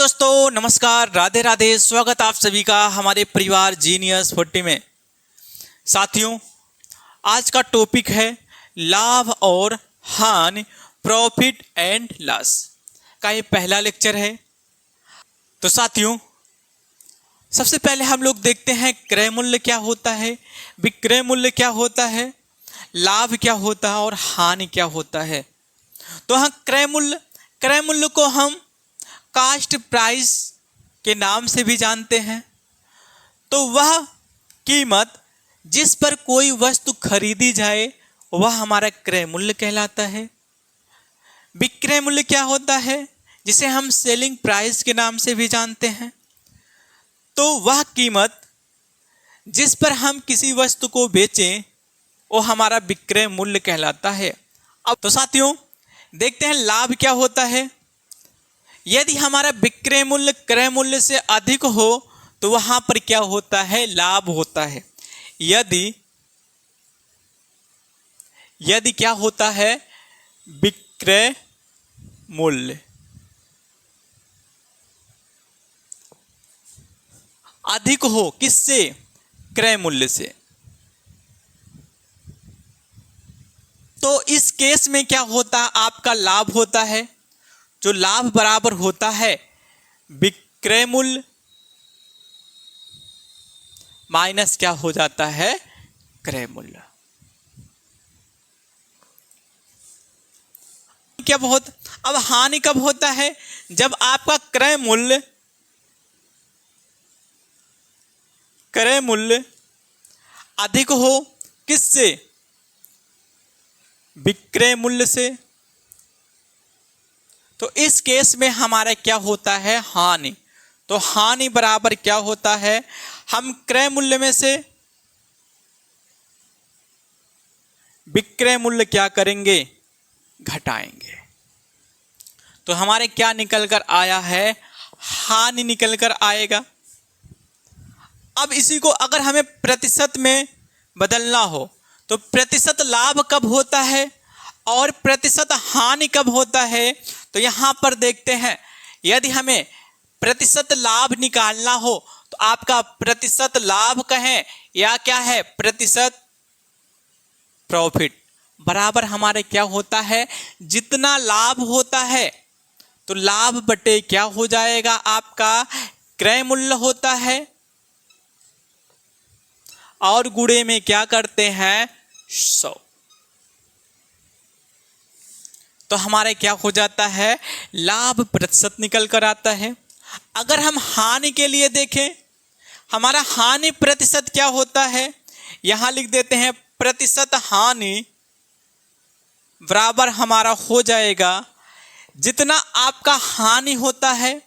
दोस्तों, नमस्कार, राधे राधे। स्वागत आप सभी का हमारे परिवार जीनियस 40 में। साथियों, आज का टॉपिक है लाभ और हानि, प्रॉफिट एंड लॉस का ये पहला लेक्चर है। तो साथियों, सबसे पहले हम लोग देखते हैं क्रय मूल्य क्या होता है, विक्रय मूल्य क्या होता है, लाभ क्या होता है और हानि क्या होता है। तो हाँ, क्रय मूल्य को हम कास्ट प्राइस के नाम से भी जानते हैं। तो वह कीमत जिस पर कोई वस्तु खरीदी जाए वह हमारा क्रय मूल्य कहलाता है। विक्रय मूल्य क्या होता है, जिसे हम सेलिंग प्राइस के नाम से भी जानते हैं। तो वह कीमत जिस पर हम किसी वस्तु को बेचें वो हमारा विक्रय मूल्य कहलाता है। अब तो साथियों, देखते हैं लाभ क्या होता है। यदि हमारा विक्रय मूल्य क्रय मूल्य से अधिक हो तो वहां पर क्या होता है, लाभ होता है। यदि क्या होता है, विक्रय मूल्य अधिक हो किससे, क्रय मूल्य से, तो इस केस में क्या होता है, आपका लाभ होता है। जो लाभ बराबर होता है विक्रय मूल्य माइनस क्या हो जाता है, क्रय मूल्य। अब हानि कब होता है, जब आपका क्रय मूल्य अधिक हो किससे, विक्रय मूल्य से। तो इस केस में हमारा क्या होता है, हानि। तो हानि बराबर क्या होता है, हम क्रय मूल्य में से विक्रय मूल्य क्या करेंगे, घटाएंगे। तो हमारे क्या निकल कर आया है, हानि निकल कर आएगा। अब इसी को अगर हमें प्रतिशत में बदलना हो तो प्रतिशत लाभ कब होता है और प्रतिशत हानि कब होता है। तो यहां पर देखते हैं, यदि हमें प्रतिशत लाभ निकालना हो तो आपका प्रतिशत लाभ कहें या क्या है, प्रतिशत प्रॉफिट बराबर हमारे क्या होता है, जितना लाभ होता है तो लाभ बटे क्या हो जाएगा, आपका क्रय मूल्य होता है और गुणे में क्या करते हैं, 100। तो हमारे क्या हो जाता है, लाभ प्रतिशत निकल कर आता है। अगर हम हानि के लिए देखें, हमारा हानि प्रतिशत क्या होता है, यहां लिख देते हैं प्रतिशत हानि बराबर हमारा हो जाएगा जितना आपका हानि होता है,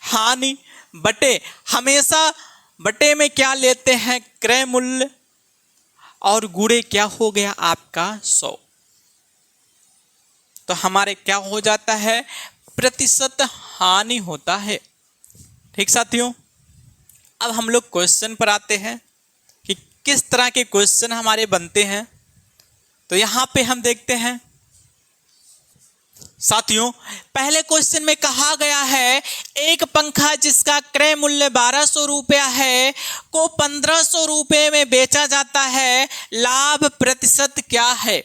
हानि बटे, हमेशा बटे में क्या लेते हैं, क्रय मूल्य, और गुणे क्या हो गया आपका 100। तो हमारे क्या हो जाता है, प्रतिशत हानि होता है। ठीक साथियों, अब हम लोग क्वेश्चन पर आते हैं कि किस तरह के क्वेश्चन हमारे बनते हैं। तो यहां पे हम देखते हैं साथियों, पहले क्वेश्चन में कहा गया है एक पंखा जिसका क्रय मूल्य 1200 रुपया है को 1500 रुपये में बेचा जाता है, लाभ प्रतिशत क्या है।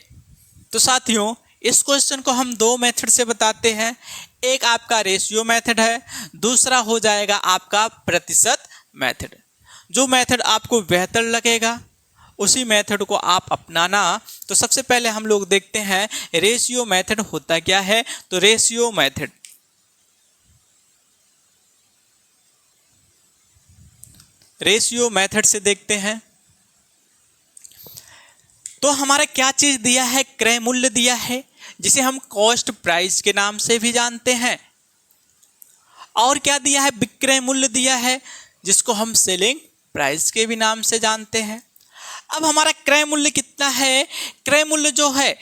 तो साथियों, इस क्वेश्चन को हम दो मेथड से बताते हैं। एक आपका रेशियो मेथड है, दूसरा हो जाएगा आपका प्रतिशत मेथड। जो मेथड आपको बेहतर लगेगा उसी मेथड को आप अपनाना। तो सबसे पहले हम लोग देखते हैं रेशियो मेथड होता क्या है। तो रेशियो मेथड से देखते हैं तो हमारा क्या चीज दिया है, क्रय मूल्य दिया है जिसे हम कॉस्ट प्राइस के नाम से भी जानते हैं, और क्या दिया है, विक्रय मूल्य दिया है जिसको हम सेलिंग प्राइस के भी नाम से जानते हैं। अब हमारा क्रय मूल्य कितना है, क्रय मूल्य जो है,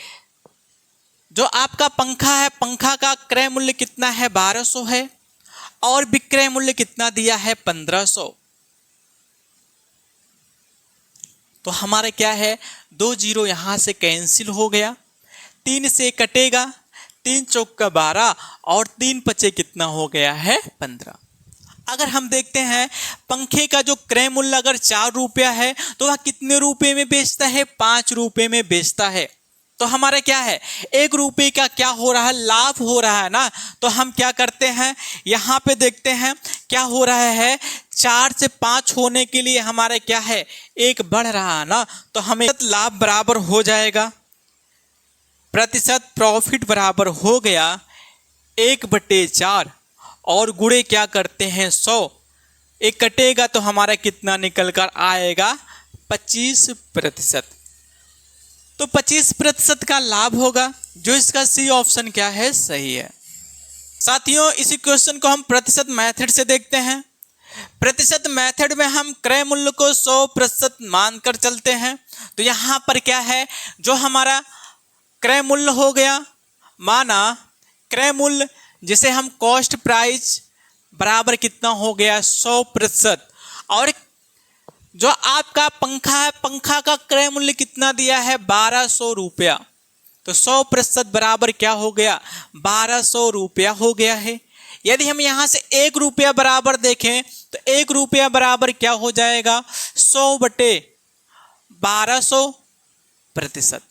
जो आपका पंखा है, पंखा का क्रय मूल्य कितना है, 1200 है, और विक्रय मूल्य कितना दिया है, 1500। तो हमारा क्या है, 2 जीरो यहां से कैंसिल हो गया, 3 से कटेगा, 3 चौका 12 और 3 पचे कितना हो गया है 15। अगर हम देखते हैं पंखे का जो क्रय मूल्य अगर 4 रुपया है तो वह कितने रुपए में बेचता है, 5 रुपए में बेचता है। तो हमारा क्या है, 1 रुपये का क्या हो रहा है, लाभ हो रहा है ना। तो हम क्या करते हैं, यहाँ पे देखते हैं क्या हो रहा है, 4 से 5 होने के लिए हमारा क्या है, 1 बढ़ रहा है ना। तो हमें लाभ बराबर हो जाएगा, प्रतिशत प्रॉफिट बराबर हो गया 1/4 और गुणे क्या करते हैं 100, एक कटेगा तो हमारा कितना निकल कर आएगा 25%। तो 25% का लाभ होगा, जो इसका सी ऑप्शन क्या है, सही है। साथियों इसी क्वेश्चन को हम प्रतिशत मेथड से देखते हैं। प्रतिशत मेथड में हम क्रय मूल्य को 100% मानकर चलते हैं। तो यहाँ पर क्या है, जो हमारा क्रय मूल्य हो गया, माना क्रय मूल्य जिसे हम कॉस्ट प्राइस बराबर कितना हो गया 100%, और जो आपका पंखा है, पंखा का क्रय मूल्य कितना दिया है 1200 रुपया। तो 100% बराबर क्या हो गया 1200 रुपया हो गया है। यदि हम यहाँ से 1 रुपया बराबर देखें तो 1 रुपया बराबर क्या हो जाएगा 100/1200%।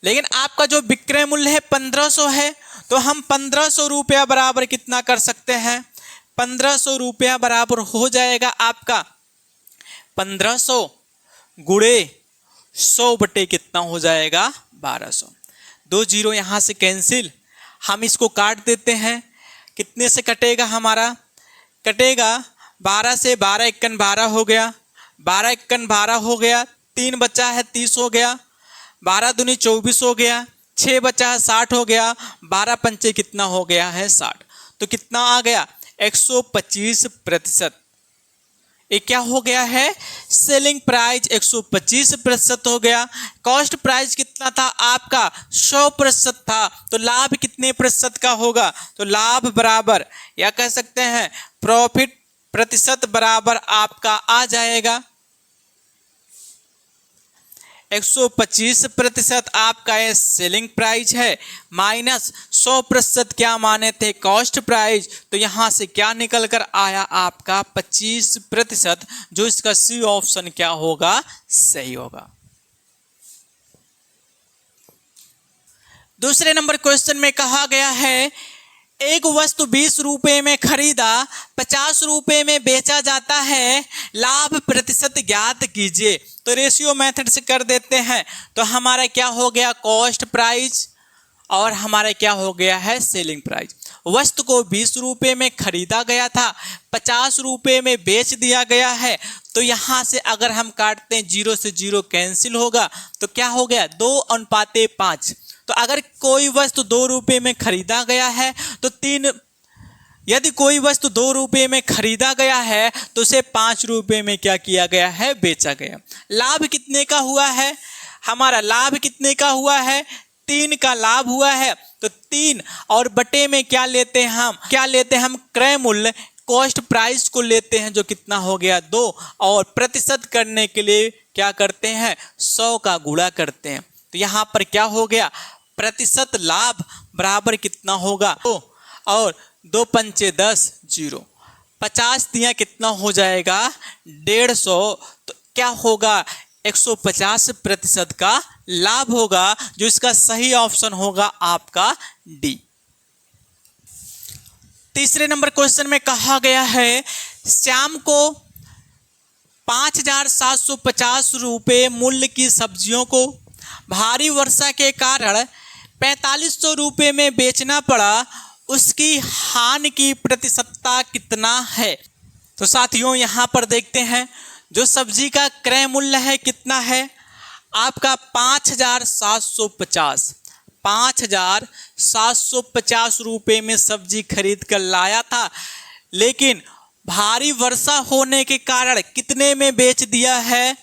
लेकिन आपका जो विक्रय मूल्य है 1500 है, तो हम 1500 रुपया बराबर कितना कर सकते हैं, 1500 रुपया बराबर हो जाएगा आपका 1500 गुणे 100 बटे कितना हो जाएगा 1200। 2 जीरो यहाँ से कैंसिल, हम इसको काट देते हैं। कितने से कटेगा हमारा, कटेगा 12 से 12 × 12 हो गया, 12 × 12 हो गया, 3 बचा है 30 हो गया, 12 दूनी 24 हो गया, 6 बचा है 60 हो गया, 12 पंचे कितना हो गया है 60। तो कितना आ गया 125%। ये क्या हो गया है, सेलिंग प्राइस 125% हो गया। कॉस्ट प्राइस कितना था आपका 100% था, तो लाभ कितने प्रतिशत का होगा, तो लाभ बराबर या कह सकते हैं प्रॉफिट प्रतिशत बराबर आपका आ जाएगा 125% आपका ये सेलिंग प्राइस है, माइनस 100% क्या माने थे कॉस्ट प्राइस। तो यहाँ से क्या निकल कर आया आपका 25%, जो इसका सी ऑप्शन क्या होगा, सही होगा। दूसरे नंबर क्वेश्चन में कहा गया है एक वस्तु 20 रुपये में खरीदा 50 रुपये में बेचा जाता है, लाभ प्रतिशत ज्ञात कीजिए। तो रेशियो मेथड से कर देते हैं। तो हमारा क्या हो गया कॉस्ट प्राइस और हमारा क्या हो गया है सेलिंग प्राइस। वस्तु को 20 रुपये में खरीदा गया था, 50 रुपये में बेच दिया गया है। तो यहाँ से अगर हम काटते हैं 0 से 0 कैंसिल होगा, तो क्या हो गया 2:5। तो अगर कोई वस्तु 2 रुपये में खरीदा गया है तो 3, यदि कोई वस्तु 2 रुपये में खरीदा गया है तो उसे 5 रुपये में क्या किया गया है, बेचा गया। लाभ कितने का हुआ है, हमारा लाभ कितने का हुआ है 3 का लाभ हुआ है। तो 3 और बटे में क्या लेते हैं हम, क्रय मूल्य कॉस्ट प्राइस को लेते हैं, जो कितना हो गया 2, और प्रतिशत करने के लिए क्या करते हैं 100 का गुणा करते हैं। तो यहाँ पर क्या हो गया प्रतिशत लाभ बराबर कितना होगा 2 और 2 पंचे 10 0, 50 दिया कितना हो जाएगा 150। तो क्या होगा 150% का लाभ होगा, जो इसका सही ऑप्शन होगा आपका डी। तीसरे नंबर क्वेश्चन में कहा गया है श्याम को 5,750 रुपये मूल्य की सब्जियों को भारी वर्षा के कारण 4,500 रुपये में बेचना पड़ा, उसकी हानि की प्रतिशतता कितना है। तो साथियों यहाँ पर देखते हैं जो सब्जी का क्रय मूल्य है कितना है आपका 5,750 रुपये में सब्जी खरीद कर लाया था, लेकिन भारी वर्षा होने के कारण कितने में बेच दिया है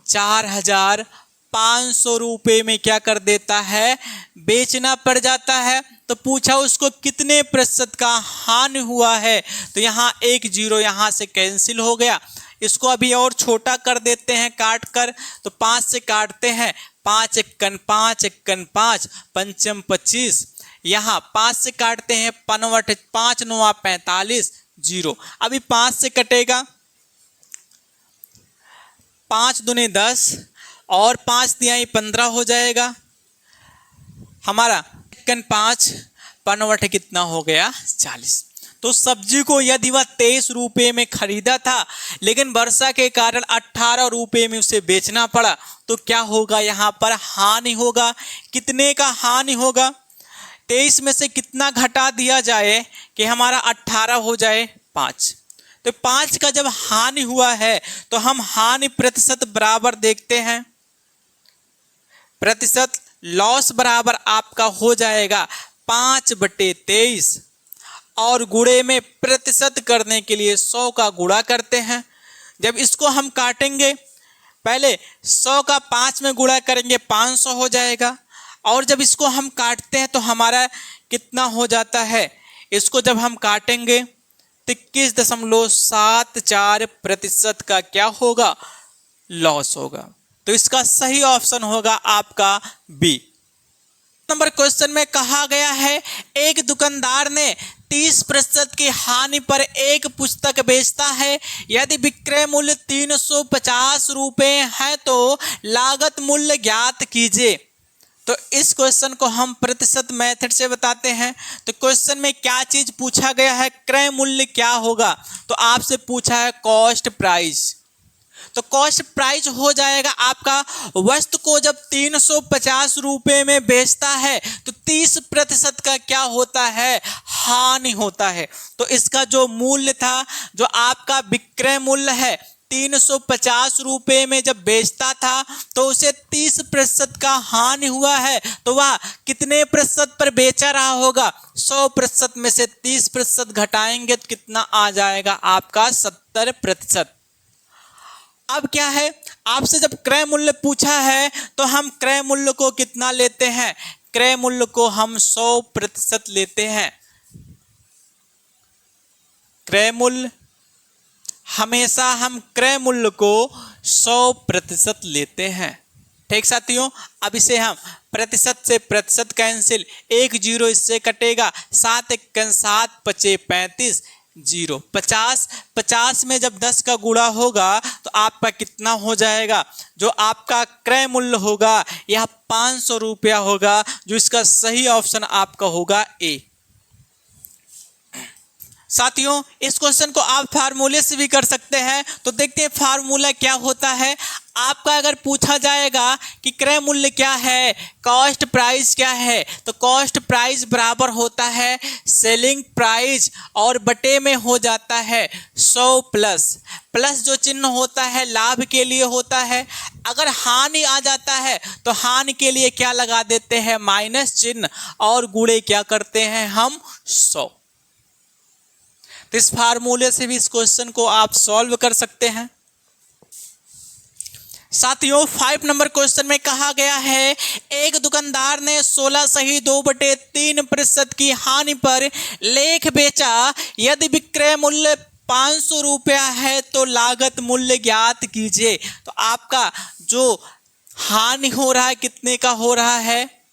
4,500 रुपये में क्या कर देता है, बेचना पड़ जाता है। तो पूछा उसको कितने प्रतिशत का हानि हुआ है। तो यहाँ 1 0 यहाँ से कैंसिल हो गया। इसको अभी और छोटा कर देते हैं काट कर। तो 5 से काटते हैं 5 एक्कन 5 एक्कन 5, पंचम 25। यहाँ 5 से काटते हैं, 5 9 45, 0। अभी 5 से कटेगा, 5 दूनी 10 और 5 तिहाई 15 हो जाएगा। हमारा एक्कन 5 बनवट कितना हो गया, 40। तो सब्जी को यदि वह 23 रुपये में खरीदा था, लेकिन वर्षा के कारण 18 रुपये में उसे बेचना पड़ा, तो क्या होगा, यहाँ पर हानि होगा। कितने का हानि होगा, 23 में से कितना घटा दिया जाए कि हमारा 18 हो जाए, 5। तो 5 का जब हानि हुआ है तो हम हानि प्रतिशत बराबर देखते हैं, प्रतिशत लॉस बराबर आपका हो जाएगा 5/23 और गुणे में प्रतिशत करने के लिए 100 का गुणा करते हैं। जब इसको हम काटेंगे, पहले 100 का 5 में गुणा करेंगे 500 हो जाएगा, और जब इसको हम काटते हैं तो हमारा कितना हो जाता है, इसको जब हम काटेंगे 21.74% का क्या होगा, लॉस होगा। तो इसका सही ऑप्शन होगा आपका बी। नंबर क्वेश्चन में कहा गया है, एक दुकानदार ने 30% की हानि पर एक पुस्तक बेचता है। यदि विक्रय मूल्य 350 रुपये है तो लागत मूल्य ज्ञात कीजिए। तो इस क्वेश्चन को हम प्रतिशत मेथड से बताते हैं। तो क्वेश्चन में क्या चीज पूछा गया है, क्रय मूल्य क्या होगा, तो आपसे पूछा है कॉस्ट प्राइस। तो कॉस्ट प्राइस हो जाएगा आपका, वस्तु को जब 350 रुपये में बेचता है तो 30% का क्या होता है, हानि होता है। तो इसका जो मूल्य था, जो आपका विक्रय मूल्य है, 350 रुपये में जब बेचता था तो उसे 30% का हानि हुआ है, तो वह कितने प्रतिशत पर बेचा रहा होगा, 100% में से 30% घटाएंगे तो कितना आ जाएगा आपका, 70%। अब क्या है, आपसे जब क्रय मूल्य पूछा है तो हम क्रय मूल्य को कितना लेते हैं, क्रय मूल्य को हम 100% लेते हैं। क्रय मूल्य हमेशा हम क्रय मूल्य को 100% लेते हैं। ठीक साथियों, अब इसे हम प्रतिशत से प्रतिशत कैंसिल, 1 0 इससे कटेगा, 7 एक्कन 7 पचे 35, 0। 50 में जब 10 का गुणा होगा तो आपका कितना हो जाएगा, जो आपका क्रय मूल्य होगा यह 500 रुपया होगा, जो इसका सही ऑप्शन आपका होगा ए। साथियों, इस क्वेश्चन को आप फार्मूले से भी कर सकते हैं। तो देखते हैं फार्मूला क्या होता है। आपका अगर पूछा जाएगा कि क्रय मूल्य क्या है, कॉस्ट प्राइस क्या है, तो कॉस्ट प्राइस बराबर होता है सेलिंग प्राइस और बटे में हो जाता है 100 प्लस जो चिन्ह होता है लाभ के लिए होता है। अगर हानि आ जाता है तो हानि के लिए क्या लगा देते हैं, माइनस चिन्ह, और गुणे क्या करते हैं हम, 100। तो इस फार्मूले से भी इस क्वेश्चन को आप सॉल्व कर सकते हैं। साथियों, 5 नंबर क्वेश्चन में कहा गया है, एक दुकानदार ने 16 सही 2/3% की हानि पर लेख बेचा। यदि विक्रय मूल्य 500 रुपया है तो लागत मूल्य ज्ञात कीजिए। तो आपका जो हानि हो रहा है कितने का हो रहा है,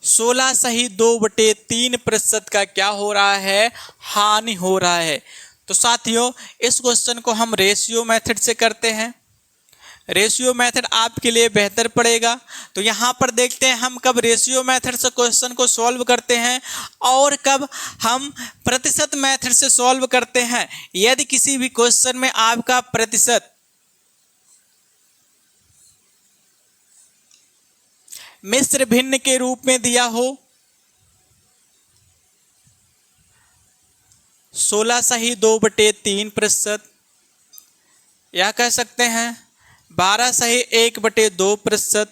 16 सही 2/3% का क्या हो रहा है, हानि हो रहा है। तो साथियों, इस क्वेश्चन को हम रेशियो मेथड से करते हैं। रेशियो मेथड आपके लिए बेहतर पड़ेगा। तो यहाँ पर देखते हैं हम कब रेशियो मेथड से क्वेश्चन को सॉल्व करते हैं और कब हम प्रतिशत मेथड से सॉल्व करते हैं। यदि किसी भी क्वेश्चन में आपका प्रतिशत मिश्र भिन्न के रूप में दिया हो, 16 सही 2/3%, या कह सकते हैं 12 सही 1/2%,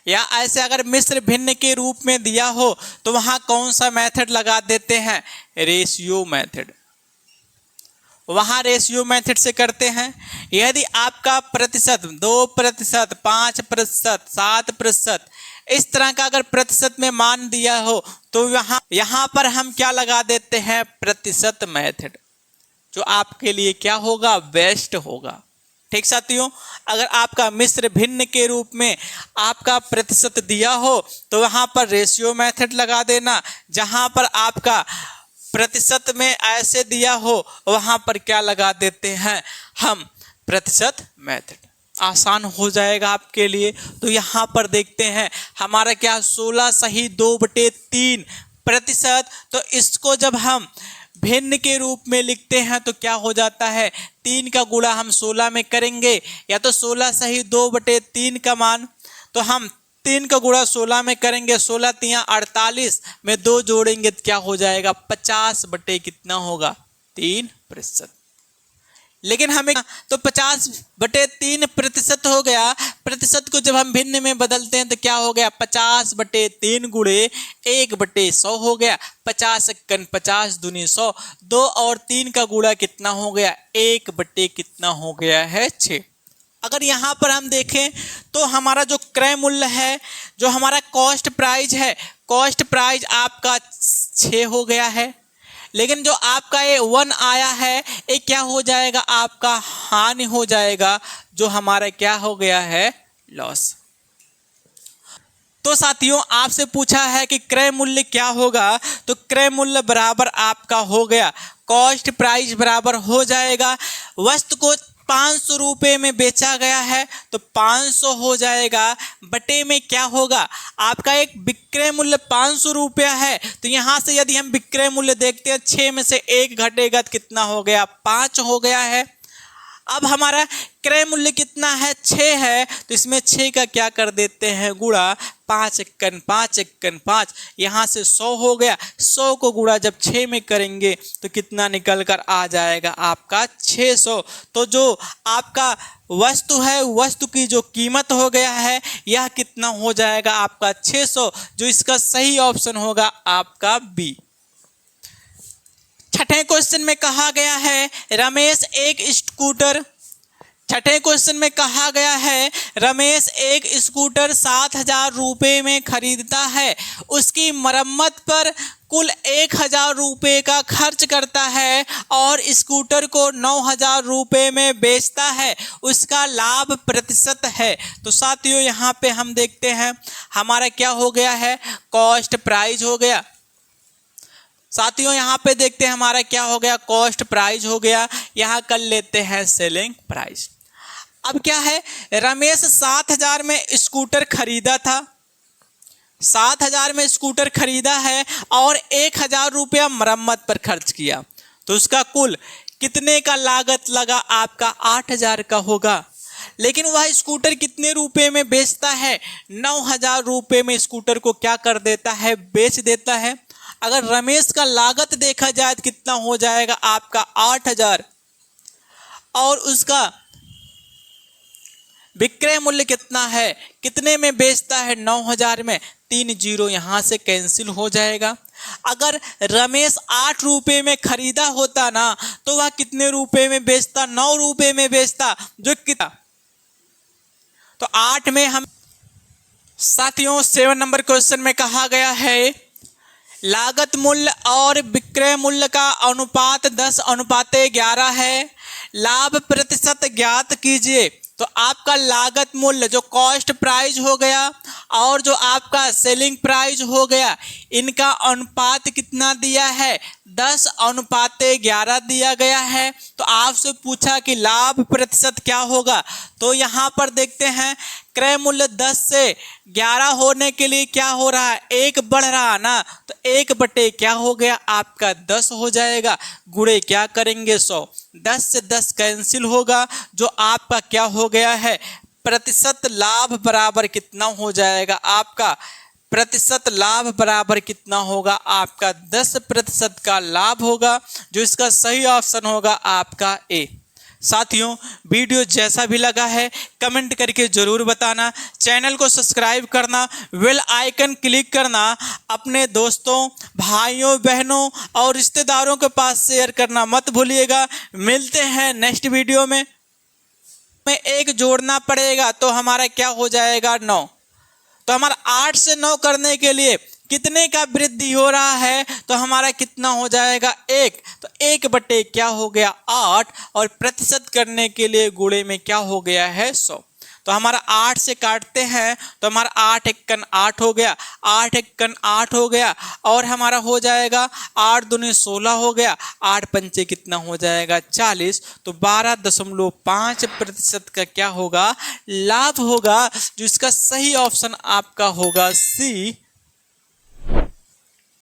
या ऐसे अगर मिश्र भिन्न के रूप में दिया हो तो वहां कौन सा मेथड लगा देते हैं, रेशियो मेथड। वहां रेशियो मेथड से करते हैं। यदि आपका प्रतिशत 2%, 5%, 7%, इस तरह का अगर प्रतिशत में मान दिया हो तो यहाँ पर हम क्या लगा देते हैं, प्रतिशत मेथड, जो आपके लिए क्या होगा, बेस्ट होगा। ठीक साथियों, अगर आपका मिश्र भिन्न के रूप में आपका प्रतिशत दिया हो तो वहां पर रेशियो मेथड लगा देना। जहां पर आपका प्रतिशत में ऐसे दिया हो वहां पर क्या लगा देते हैं हम, प्रतिशत मेथड। आसान हो जाएगा आपके लिए। तो यहाँ पर देखते हैं हमारा क्या 16 सही 2/3 प्रतिशत। तो इसको जब हम भिन्न के रूप में लिखते हैं तो क्या हो जाता है, 3 का गुणा हम 16 में करेंगे, या तो 16 सही 2/3 का मान, तो हम 3 का गुणा 16 में करेंगे, 16 तिया 48 में 2 जोड़ेंगे तो क्या हो जाएगा, 50 बटे कितना होगा, 3%। लेकिन हमें तो 50/3 प्रतिशत हो गया। प्रतिशत को जब हम भिन्न में बदलते हैं तो क्या हो गया, 50/3 गुणे 1/100 हो गया। 50 × 50 दूनी 100, 2 और 3 का गुणा कितना हो गया, 1/ कितना हो गया है, 6। अगर यहाँ पर हम देखें तो हमारा जो क्रय मूल्य है, जो हमारा कॉस्ट प्राइस है, कॉस्ट प्राइस आपका 6 हो गया है। लेकिन जो आपका ये 1 आया है ये क्या हो जाएगा, आपका हानि हो जाएगा, जो हमारा क्या हो गया है, लॉस। तो साथियों आपसे पूछा है कि क्रय मूल्य क्या होगा, तो क्रय मूल्य बराबर आपका हो गया कॉस्ट प्राइस बराबर हो जाएगा, वस्तु को 500 रुपये में बेचा गया है तो 500 हो जाएगा, बटे में क्या होगा, आपका एक विक्रय मूल्य 500 रुपया है। तो यहाँ से यदि हम विक्रय मूल्य देखते हैं 6 में से 1 घटेगा तो कितना हो गया, 5 हो गया है। अब हमारा क्रय मूल्य कितना है, 6 है, तो इसमें 6 का क्या कर देते हैं, गुणा, 5 × 5 × 5, यहाँ से 100 हो गया। 100 को गुणा जब 6 में करेंगे तो कितना निकल कर आ जाएगा, आपका 600। तो जो आपका वस्तु है, वस्तु की जो कीमत हो गया है, यह कितना हो जाएगा, आपका 600, जो इसका सही ऑप्शन होगा आपका बी। छठे क्वेश्चन में कहा गया है रमेश एक स्कूटर, छठे क्वेश्चन में कहा गया है रमेश एक स्कूटर 7,000 रुपये में खरीदता है, उसकी मरम्मत पर कुल 1,000 रुपये का खर्च करता है और स्कूटर को 9,000 रुपये में बेचता है, उसका लाभ प्रतिशत है। तो साथियों यहाँ पे हम देखते हैं हमारा क्या हो गया है, कॉस्ट प्राइस हो गया। साथियों यहाँ पे देखते हैं हमारा क्या हो गया, कॉस्ट प्राइस हो गया। यहाँ कर लेते हैं सेलिंग प्राइस। अब क्या है, रमेश 7,000 में स्कूटर खरीदा था, 7,000 में स्कूटर खरीदा है और 1,000 रुपया मरम्मत पर खर्च किया, तो उसका कुल कितने का लागत लगा, आपका 8,000 का होगा। लेकिन वह स्कूटर कितने रुपए में बेचता है, 9,000 रुपये में स्कूटर को क्या कर देता है, बेच देता है। अगर रमेश का लागत देखा जाए तो कितना हो जाएगा, आपका 8,000, और उसका विक्रय मूल्य कितना है, कितने में बेचता है, 9,000 में। 3 जीरो यहाँ से कैंसिल हो जाएगा। अगर रमेश 8 रुपये में खरीदा होता ना तो वह कितने रुपए में बेचता, 9 रुपये में बेचता, जो कितना, तो 8 में हम। साथियों 7 नंबर क्वेश्चन में कहा गया है लागत मूल्य और विक्रय मूल्य का अनुपात 10:11 है, लाभ प्रतिशत ज्ञात कीजिए। तो आपका लागत मूल्य जो कॉस्ट प्राइस हो गया और जो आपका सेलिंग प्राइस हो गया, इनका अनुपात कितना दिया है, 10:11 दिया गया है। तो आपसे पूछा कि लाभ प्रतिशत क्या होगा, तो यहाँ पर देखते हैं क्रय मूल्य 10 से 11 होने के लिए क्या हो रहा है, 1 बढ़ रहा है ना, तो 1 बटे क्या हो गया, आपका 10 हो जाएगा। गुणे क्या करेंगे, 100, 10 से 10 कैंसिल होगा, जो आपका क्या हो गया है, प्रतिशत लाभ बराबर कितना हो जाएगा, आपका प्रतिशत लाभ बराबर कितना होगा, आपका 10% का लाभ होगा, जो इसका सही ऑप्शन होगा आपका ए। साथियों वीडियो जैसा भी लगा है कमेंट करके ज़रूर बताना, चैनल को सब्सक्राइब करना, बेल आइकन क्लिक करना, अपने दोस्तों, भाइयों, बहनों और रिश्तेदारों के पास शेयर करना मत भूलिएगा। मिलते हैं नेक्स्ट वीडियो में। 1 जोड़ना पड़ेगा तो हमारा क्या हो जाएगा, 9। तो हमारा 8 से 9 करने के लिए कितने का वृद्धि हो रहा है, तो हमारा कितना हो जाएगा 1। तो 1/, क्या हो गया 8, और प्रतिशत करने के लिए गुणे में क्या हो गया है 100। तो हमारा 8 से काटते हैं तो हमारा 8 एकन 8 हो गया, 8 एकन 8 हो गया, और हमारा हो जाएगा 8 दूनी 16 हो गया, 8 पंचे कितना हो जाएगा 40। तो 12.5% का क्या होगा लाभ होगा, जो इसका सही ऑप्शन आपका होगा सी